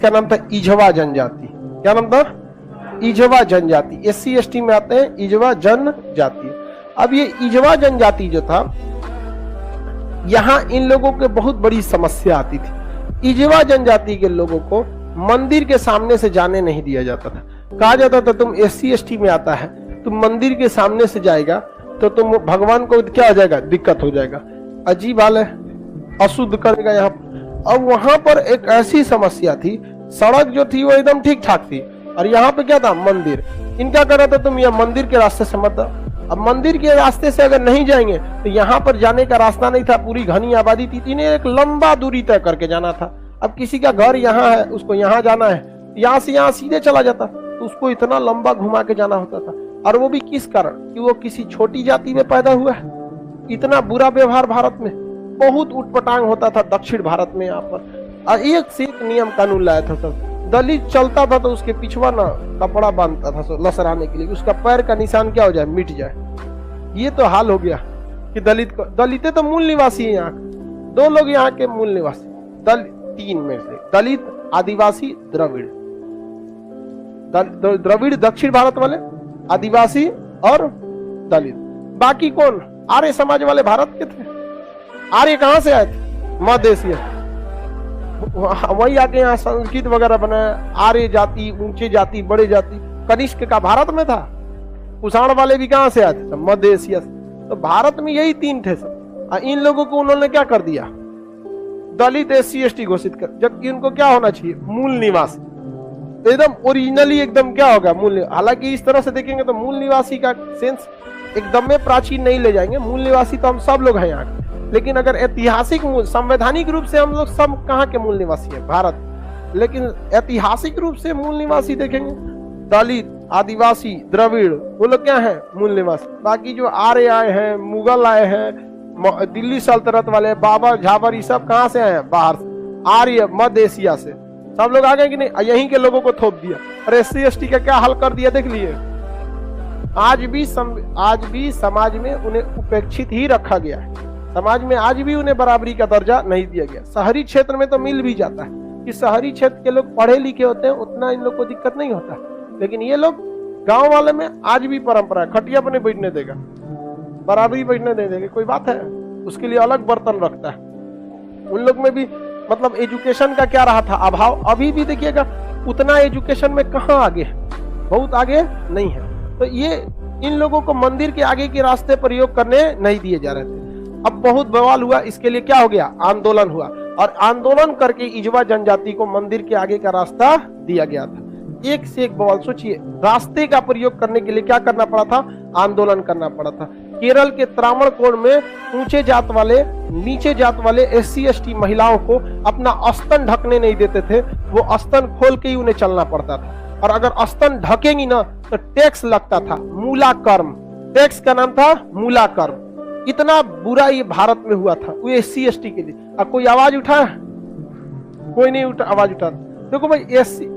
जिसका नाम था इजवा जनजाति। क्या नाम था? इजवा जनजाति। SC ST में आते हैं इजवा जनजाति। अब ये इजवा जनजाति जो था, यहाँ इन लोगों के बहुत बड़ी समस्या आती थी। इजवा जनजाति के लोगों को मंदिर के सामने से जाने नहीं दिया जाता था। कहा जाता था तुम SC ST में आता है, तुम मंदिर के सामने से जाएगा तो तुम भगवान को क्या हो जाएगा, दिक्कत हो जाएगा, अजीब हाल है, अशुद्ध करेगा यहाँ पर। अब वहां पर एक ऐसी समस्या थी, सड़क जो थी वो एकदम ठीक ठाक थी और यहाँ पे क्या था, मंदिर। इनका कह रहा था तुम यह मंदिर के रास्ते से मत। अब मंदिर के रास्ते से अगर नहीं जाएंगे तो यहाँ पर जाने का रास्ता नहीं था, पूरी घनी आबादी थी, इन्हें एक लंबा दूरी तय करके जाना था। अब किसी का घर यहाँ है, उसको यहाँ जाना है, यहाँ से यहाँ सीधे चला जाता, तो उसको इतना लंबा घुमा के जाना होता था। और वो भी किस कारण, कि वो किसी छोटी जाति में पैदा हुआ है। इतना बुरा व्यवहार भारत में, बहुत उटपटांग होता था दक्षिण भारत में। यहाँ पर एक से एक नियम कानून लाया था सब। दलित चलता था तो उसके पिछवा ना कपड़ा बांधता था लसराने के लिए, उसका पैर का निशान क्या हो जाए, मिट जाए। ये तो हाल हो गया कि दलित तो मूल निवासी है यहाँ। दो लोग यहाँ के मूल निवासी, तीन में से, दलित, आदिवासी, द्रविड़। द्रविड़ दक्षिण भारत वाले, आदिवासी और दलित। बाकी कौन? आर्य समाज वाले भारत के थे। आर्य कहां से आए थे? मध्य एशिया। वही आके यहाँ संस्कृत वगैरह बनाया। आर्य जाति, ऊंचे जाति, बड़े जाति, कनिष्क का भारत में था। कुषाण वाले भी कहां से आए थे? मध्य एशिया से। तो भारत में यही तीन थे सब। इन लोगों को उन्होंने क्या कर दिया, दलित SC ST घोषित कर, जबकि उनको क्या होना चाहिए, मूल निवासी। एकदम ओरिजिनली एकदम क्या होगा, मूल। हालांकि इस तरह से देखेंगे तो मूल निवासी का सेंस एकदम में प्राचीन नहीं ले जाएंगे। मूल निवासी तो हम सब लोग हैं यहाँ के, लेकिन अगर ऐतिहासिक मूल, संवैधानिक रूप से हम लोग सब कहाँ के मूल निवासी हैं, भारत। लेकिन ऐतिहासिक रूप से मूल निवासी देखेंगे, दलित, आदिवासी, द्रविड़, वो लोग क्या है, मूल निवासी। बाकी जो आर्य आए हैं, मुगल आए हैं, दिल्ली सल्तनत वाले, बाबर, झाबर, ये सब कहाँ से आए हैं, बाहर से। आर्य मध्य एशिया से सब लोग आ गए कि नहीं, यहीं के लोगों को थोप दिया। और SC ST का क्या हाल कर दिया देख लिए। आज भी समाज में उन्हें उपेक्षित ही रखा गया है। समाज में आज भी उन्हें बराबरी का दर्जा नहीं दिया गया। शहरी क्षेत्र में तो मिल भी जाता है कि शहरी क्षेत्र के लोग पढ़े लिखे होते हैं, उतना इन लोग को दिक्कत नहीं होता। लेकिन ये लोग गांव वाले में आज भी परंपरा है, खटिया पर नहीं बैठने देगा, बराबरी बैठने नहीं देगा। कोई बात है, उसके लिए अलग बर्तन रखता है। उन लोग में भी मतलब एजुकेशन का क्या रहा था, अभाव। अभी भी देखिएगा उतना एजुकेशन में कहाँ आगे है, बहुत आगे नहीं है। तो ये इन लोगों को मंदिर के आगे के रास्ते प्रयोग करने नहीं दिए जा रहे थे। अब बहुत बवाल हुआ, इसके लिए क्या हो गया, आंदोलन हुआ। और आंदोलन करके इजवा जनजाति को मंदिर के आगे का रास्ता दिया गया था। एक से एक बवाल। सोचिए, रास्ते का प्रयोग करने के लिए क्या करना पड़ा था, आंदोलन करना पड़ा था। केरल के त्रावणकोर में ऊंचे जात वाले, नीचे जात वाले SC ST महिलाओं को अपना स्तन ढकने नहीं देते थे। वो स्तन खोल के ही उन्हें चलना पड़ता था। और अगर स्तन ढकेंगी ना तो टैक्स लगता था, मूलाकर्म। टैक्स का नाम था मूलाकर्म। इतना बुरा ये भारत में हुआ था वो SC ST के लिए। अब कोई आवाज उठाया? कोई नहीं आवाज उठा। देखो भाई,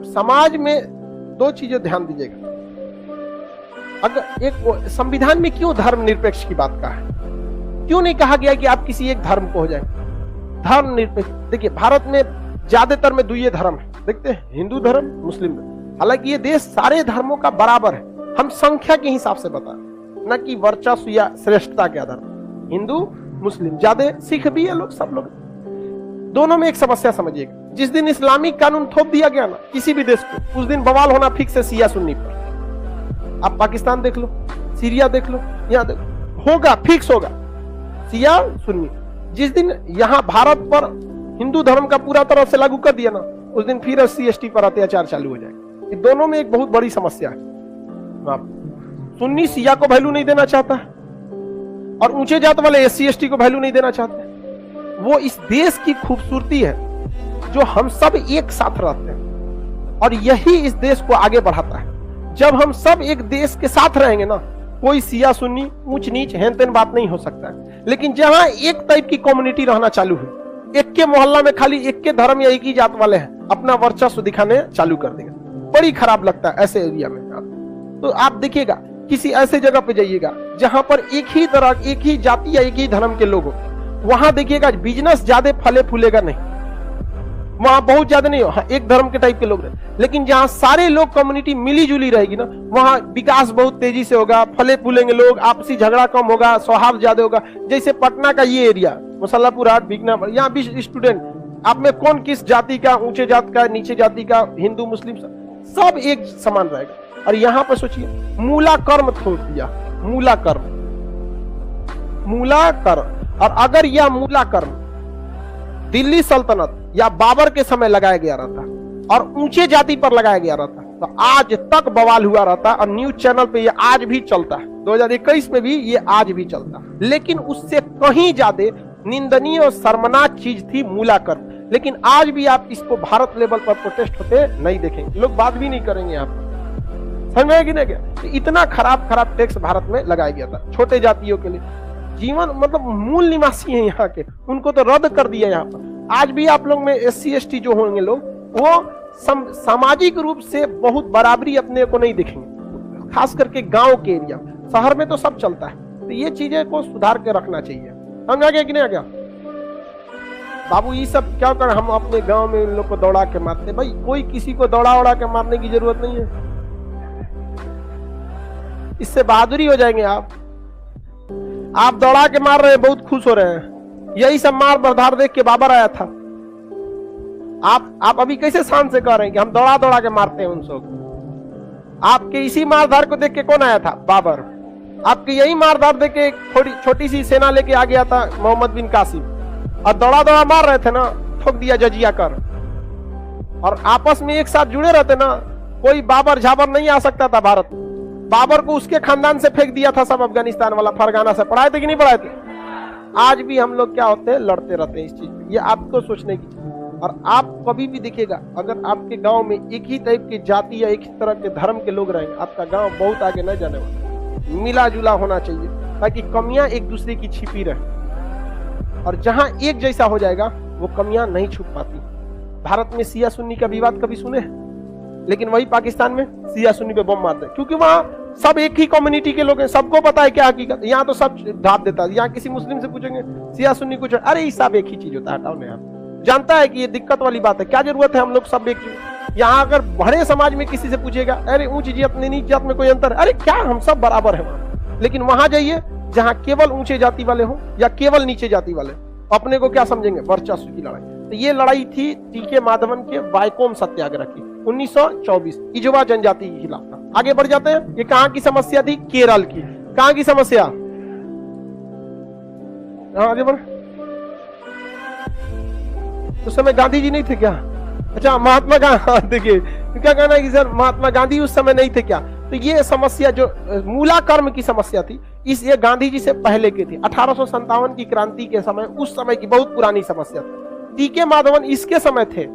समाज में दो चीजें ध्यान दीजिएगा। अगर एक संविधान में क्यों धर्मनिरपेक्ष की बात कहा है, क्यों नहीं कहा गया कि आप किसी एक धर्म को हो जाए धर्म निरपेक्ष? देखिए, भारत में ज्यादातर में दुई धर्म है, देखते हैं, हिंदू धर्म, मुस्लिम धर्म। हालांकि ये देश सारे धर्मों का बराबर है, हम संख्या के हिसाब से बता, न कि वर्चस्व या श्रेष्ठता के आधार पर। हिंदू मुस्लिम ज्यादा, सिख भी है लोग, सब लोग। दोनों में एक समस्या समझिएगा, जिस दिन इस्लामिक कानून थोप दिया गया ना किसी भी देश को, उस दिन बवाल होना फिक्स है शिया सुन्नी पर। आप पाकिस्तान देख लो, सीरिया देख लो, यहाँ देखो, होगा, फिक्स होगा, शिया सुन्नी। जिस दिन यहाँ भारत पर हिंदू धर्म का पूरा तरह से लागू कर दिया ना, उस दिन फिर SC ST पर अत्याचार चालू हो जाएगा। ये दोनों में एक बहुत बड़ी समस्या है। सुन्नी शिया को वैल्यू नहीं देना चाहता है और ऊंचे जात वाले SC ST को वैल्यू नहीं देना चाहते। वो इस देश की खूबसूरती है जो हम सब एक साथ रहते हैं, और यही इस देश को आगे बढ़ाता है। जब हम सब एक देश के साथ रहेंगे ना, कोई शिया सुन्नी, ऊंच नीच, हेन तेन बात नहीं हो सकता है। लेकिन जहां एक टाइप की कम्युनिटी रहना चालू हुई, एक के मोहल्ला में खाली एक के धर्म या एक ही जात वाले हैं, अपना वर्चस्व दिखाने चालू कर देंगे। बड़ी खराब लगता है ऐसे एरिया में। तो आप देखिएगा, किसी ऐसे जगह पे जाइएगा जहां पर एक ही तरह, एक ही जाति या एक ही धर्म के लोग हो, वहां देखिएगा बिजनेस ज्यादा फले फूलेगा नहीं। वहां बहुत ज्यादा नहीं हो, हाँ, एक धर्म के टाइप के लोग रहे, लेकिन जहां सारे लोग कम्युनिटी मिली जुली रहेगी ना, वहां विकास बहुत तेजी से होगा, फले फूलेंगे लोग, आपसी झगड़ा कम होगा, सौहार्द ज्यादा होगा। जैसे पटना का ये एरिया, मुसल्लापुर हाट, बिकना, यहाँ भी स्टूडेंट, आप में कौन किस जाति का, ऊंचे जाति का, नीचे जाति का, हिंदू मुस्लिम सब एक समान रहेगा। और यहाँ पर सोचिए मूला कर्म छोड़ दिया, मूला कर्म, मूला कर्म। और अगर यह मूला कर्म दिल्ली सल्तनत या बाबर के समय लगाया गया रहता और ऊंचे जाति पर लगाया गया रहता तो आज तक बवाल हुआ रहता, और न्यूज चैनल पे ये आज भी चलता है, 2021 में भी ये आज भी चलता। लेकिन उससे कहीं ज्यादा निंदनीय और शर्मनाक चीज थी मूला कर्म। लेकिन आज भी आप इसको भारत लेवल पर प्रोटेस्ट होते नहीं देखेंगे, लोग बात भी नहीं करेंगे यहाँ पर, समझ में कि नहीं क्या? इतना खराब खराब टैक्स भारत में लगाया गया था छोटे जातियों के लिए। जीवन मतलब मूल निवासी हैं यहाँ के, उनको तो रद्द कर दिया यहाँ पर। आज भी आप लोग में SC ST जो होंगे लोग, वो सामाजिक रूप से बहुत बराबरी अपने को नहीं दिखेंगे, खास करके गांव के एरिया। शहर में तो सब चलता है, तो ये चीजें को सुधार के रखना चाहिए। हम आ गया कि नहीं आ गया बाबू? ये सब क्या कर, हम अपने गांव में इन लोग को दौड़ा के मारते, भाई कोई किसी को दौड़ा उड़ा के मारने की जरूरत नहीं है, इससे बहादुरी हो जाएंगे आप दौड़ा के मार रहे हैं, बहुत खुश हो रहे हैं। यही सब मार बरधार देख के बाबर आया था। आप अभी कैसे शान से कह रहे हैं कि हम दौड़ा दौड़ा के मारते हैं उन सब? आपके इसी मारधार को देख के कौन आया था? बाबर। आपके यही मारधार देख के थोड़ी छोटी सी सेना लेके आ गया था मोहम्मद बिन कासिम, और दौड़ा दौड़ा मार रहे थे ना, ठोक दिया जजिया कर। और आपस में एक साथ जुड़े रहते ना, कोई बाबर झाबर नहीं आ सकता था भारत में। बाबर को उसके खानदान से फेंक दिया था सब, अफगानिस्तान वाला फरगाना से। पढ़ाए थे कि नहीं पढ़ाए थे? आज भी हम लोग क्या होते हैं, लड़ते रहते हैं इस चीज में। ये आपको सोचने की चीज। और आप कभी भी देखिएगा, अगर आपके गांव में एक ही टाइप की जाति या एक ही तरह के धर्म के लोग रहेंगे, आपका गांव बहुत आगे न जाने वाला। मिला जुला होना चाहिए ताकि कमियां एक दूसरे की छिपी रहे, और जहां एक जैसा हो जाएगा वो कमियां नहीं छुप पाती। भारत में शिया सुन्नी का विवाद कभी सुने? लेकिन वही पाकिस्तान में शिया सुन्नी पे बम मारते हैं, क्योंकि वहां सब एक ही कम्युनिटी के लोग हैं, सबको पता है क्या हकीकत। यहाँ तो सब ढाप देता है। यहाँ किसी मुस्लिम से पूछेंगे शिया सुन्नी कुछ, अरे ये सब एक ही चीज होता है, हटाओ ना। आप जानता है कि ये दिक्कत वाली बात है, क्या जरूरत है हम लोग सब एक चीज। यहाँ अगर बड़े समाज में किसी से पूछेगा, अरे ऊंची जात नीची जात में कोई अंतर है? अरे क्या, हम सब बराबर है वहां। लेकिन वहां जाइए जहाँ केवल ऊंचे जाति वाले हो या केवल नीचे जाति वाले, अपने को क्या समझेंगे? वर्चस्व की लड़ाई। तो ये लड़ाई थी टी.के. माधवन के वाइकोम सत्याग्रह की 1924, इजवा जनजाति के खिलाफ था। आगे बढ़ जाते हैं। ये कहां की समस्या थी? केरल की। कहां की समस्या? आगे बढ़। उस समय गांधी जी नहीं थे क्या? अच्छा, महात्मा गांधी। देखिए क्या कहना है कि सर महात्मा गांधी उस समय नहीं थे क्या? तो ये समस्या जो मूला कर्म की समस्या थी, ये गांधी जी से पहले की थी। 1857 की क्रांति के समय, उस समय की बहुत पुरानी समस्या थी। टी.के. माधवन इसके समय थे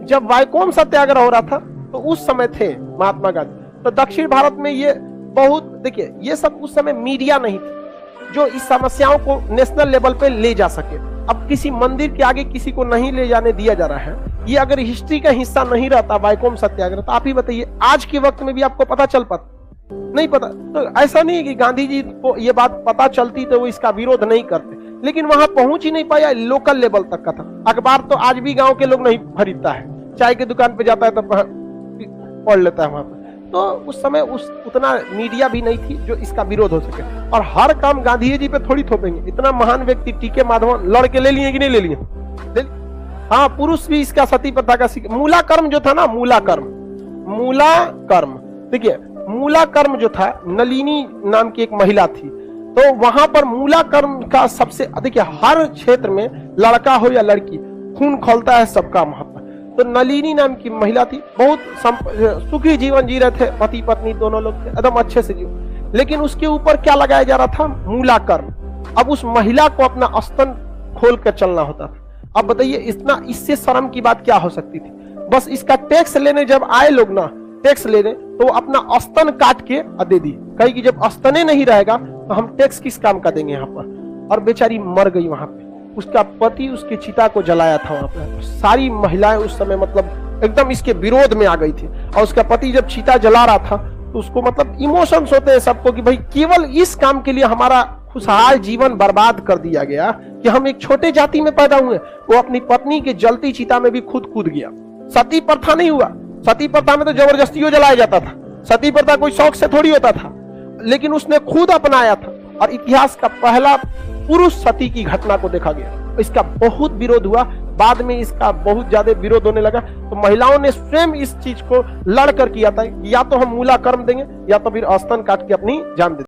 जब वाइकोम सत्याग्रह हो रहा था, तो उस समय थे महात्मा गांधी। तो दक्षिण भारत में ये बहुत, देखिए ये सब उस समय मीडिया नहीं थी जो इस समस्याओं को नेशनल लेवल पे ले जा सके। अब किसी मंदिर के आगे किसी को नहीं ले जाने दिया जा रहा है। ये अगर हिस्ट्री का हिस्सा नहीं रहता वाइकोम सत्याग्रह, तो आप ही बताइए आज के वक्त में भी आपको पता चल पाता? नहीं पता। तो ऐसा नहीं कि गांधी जी को ये बात पता चलती तो वो इसका विरोध नहीं करते, लेकिन वहां पहुंच ही नहीं पाया, लोकल लेवल तक का था। अखबार तो आज भी गांव के लोग नहीं खरीदता है, चाय की दुकान पे जाता है तो पढ़ लेता है वहां पर। तो उस समय उतना मीडिया भी नहीं थी जो इसका विरोध हो सके। और हर काम गांधी जी पे थोड़ी थोपेंगे। इतना महान व्यक्ति टी.के. माधवन लड़ के ले लिए कि नहीं ले लिए? हाँ, पुरुष भी इसका सती प्रथा का मूला कर्म जो था ना, मूला कर्म, देखिए मूला कर्म जो था, नलिनी नाम की एक महिला थी, तो वहां पर मूला कर्म का सबसे, देखिए हर क्षेत्र में लड़का हो या लड़की, खून खौलता है सबका वहां पर। तो नलिनी नाम की महिला थी, बहुत सुखी जीवन जी रहे थे, पति पत्नी दोनों लोग थे, एकदम अच्छे से जीव। लेकिन उसके ऊपर क्या लगाया जा रहा था? मूला कर्म। अब उस महिला को अपना स्तन खोल कर चलना होता था। अब बताइए इतना, इससे शर्म की बात क्या हो सकती थी? बस इसका टैक्स लेने जब आए लोग ना, टैक्स लेने, तो अपना स्तन काट के दे दी, कही कि जब स्तने नहीं रहेगा तो हम टैक्स किस काम का देंगे यहाँ पर। और बेचारी मर गई वहां पे। उसका पति उसकी चिता को जलाया था वहां पर। सारी महिलाएं उस समय मतलब एकदम इसके विरोध में आ गई थी। और उसका पति जब चिता जला रहा था तो उसको मतलब इमोशंस होते हैं सबको कि भाई केवल इस काम के लिए हमारा खुशहाल जीवन बर्बाद कर दिया गया कि हम एक छोटे जाति में पैदा हुए। वो अपनी पत्नी के जलती चिता में भी खुद कूद गया। सती प्रथा नहीं हुआ। सती प्रथा में तो जबरदस्तियों जलाया जाता था। सती प्रथा कोई शौक से थोड़ी होता था, लेकिन उसने खुद अपनाया था और इतिहास का पहला पुरुष सती की घटना को देखा गया। इसका बहुत विरोध हुआ, बाद में इसका बहुत ज्यादा विरोध होने लगा। तो महिलाओं ने स्वयं इस चीज को लड़कर किया था, या तो हम मूला कर्म देंगे या तो फिर स्तन काट के अपनी जान देंगे।